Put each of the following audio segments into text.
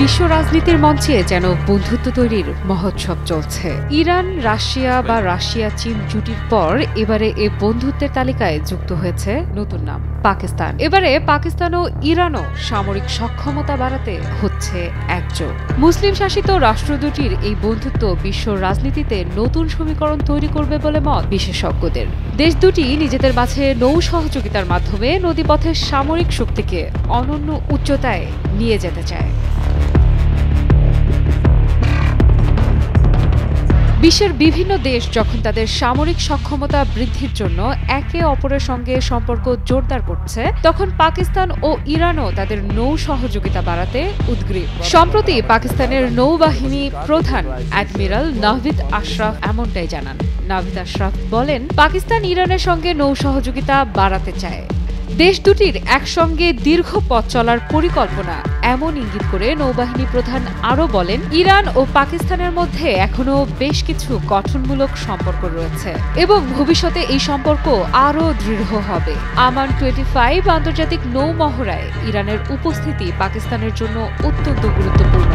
বিশ্ব রাজনীতির মঞ্চে যেন বন্ধুত্ব তৈরির মহোৎসব চলছে। ইরান, রাশিয়া বা রাশিয়া চীন জুটির পর এবারে এ বন্ধুত্বের তালিকায় যুক্ত হয়েছে নতুন নাম পাকিস্তান। এবারে পাকিস্তান ও ইরানও সামরিক সক্ষমতা বাড়াতে হচ্ছে একজোট। মুসলিম শাসিত রাষ্ট্র দুটির এই বন্ধুত্ব বিশ্ব রাজনীতিতে নতুন সমীকরণ তৈরি করবে বলে মত বিশেষজ্ঞদের। দেশ দুটি নিজেদের মাঝে নৌ সহযোগিতার মাধ্যমে নদীপথের সামরিক শক্তিকে অনন্য উচ্চতায় নিয়ে যেতে চায়। বিশ্বের বিভিন্ন দেশ যখন তাদের সামরিক সক্ষমতা বৃদ্ধির জন্য একে অপরের সঙ্গে সম্পর্ক জোরদার করছে, তখন পাকিস্তান ও ইরানও তাদের নৌ সহযোগিতা বাড়াতে উদ্গ্রীব। সম্প্রতি পাকিস্তানের নৌবাহিনী প্রধান অ্যাডমিরাল নাভিদ আশরাফ এমনটাই জানান। নাভিদ আশরাফ বলেন, পাকিস্তান ইরানের সঙ্গে নৌ সহযোগিতা বাড়াতে চায়। দেশ দুটির একসঙ্গে দীর্ঘ পথ চলার পরিকল্পনা এমন ইঙ্গিত করে নৌবাহিনী প্রধান আরও বলেন, ইরান ও পাকিস্তানের মধ্যে এখনও বেশ কিছু গঠনমূলক সম্পর্ক রয়েছে এবং ভবিষ্যতে এই সম্পর্ক আরও দৃঢ় হবে। আমান 25 আন্তর্জাতিক নৌ মহড়ায় ইরানের উপস্থিতি পাকিস্তানের জন্য অত্যন্ত গুরুত্বপূর্ণ।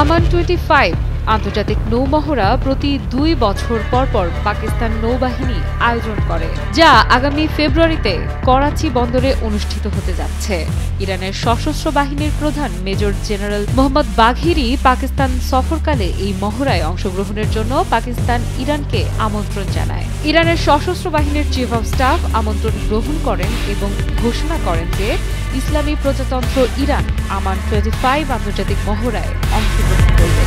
আমান 25 আন্তর্জাতিক নৌ মহড়া প্রতি 2 বছর পর পর পাকিস্তান নৌবাহিনী আয়োজন করে, যা আগামী ফেব্রুয়ারিতে করাচি বন্দরে অনুষ্ঠিত হতে যাচ্ছে। ইরানের সশস্ত্র বাহিনীর প্রধান major general Mohammad Bagheri Pakistan সফরকালে এই মহড়ায় অংশগ্রহণের জন্য পাকিস্তান ইরানকে আমন্ত্রণ জানায়। ইরানের সশস্ত্র বাহিনীর চিফ অব স্টাফ আমন্ত্রণ গ্রহণ করেন এবং ঘোষণা করেন যে ইসলামী প্রজাতন্ত্র ইরান আমান 25 আন্তর্জাতিক মহড়ায় অংশগ্রহণ করবে।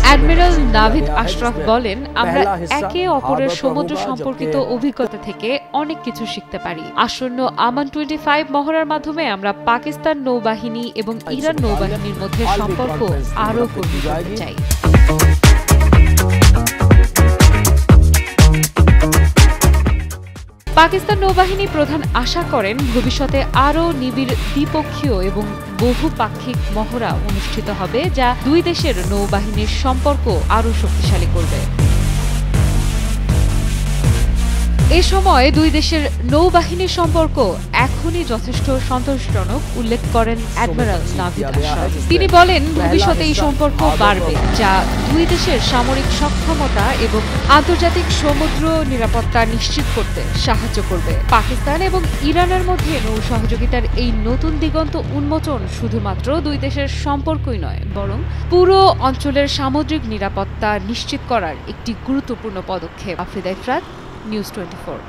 অ্যাডমিরাল নাভিদ আশরাফ বলেন, আমরা একে অপরের সমুদ্র সম্পর্কিত অভিজ্ঞতা থেকে অনেক কিছু শিখতে পারি। আসন্ন আমান 25 মহড়ার মাধ্যমে আমরা পাকিস্তান নৌবাহিনী এবং ইরান নৌবাহিনীর মধ্যে সম্পর্ক আরও গভীর করতে চাই। পাকিস্তান নৌবাহিনী প্রধান আশা করেন, ভবিষ্যতে আরও নিবিড় দ্বিপক্ষীয় এবং বহুপাক্ষিক মহড়া অনুষ্ঠিত হবে, যা দুই দেশের নৌবাহিনীর সম্পর্ক আরও শক্তিশালী করবে। এ সময় দুই দেশের নৌবাহিনীর সম্পর্ক এখনই যথেষ্ট সন্তোষজনক উল্লেখ করেন অ্যাডমিরাল নাভিদ আশরাফ। তিনি বলেন, ভবিষ্যতে এই সম্পর্ক বাড়বে, যা দুই দেশের সামরিক সক্ষমতা এবং আন্তর্জাতিক সমুদ্র নিরাপত্তা নিশ্চিত করতে সাহায্য করবে। পাকিস্তান এবং ইরানের মধ্যে নৌ সহযোগিতার এই নতুন দিগন্ত উন্মোচন শুধুমাত্র দুই দেশের সম্পর্কই নয়, বরং পুরো অঞ্চলের সামুদ্রিক নিরাপত্তা নিশ্চিত করার একটি গুরুত্বপূর্ণ পদক্ষেপ। আফ্রিদা ইফরাত, নিউজ 24।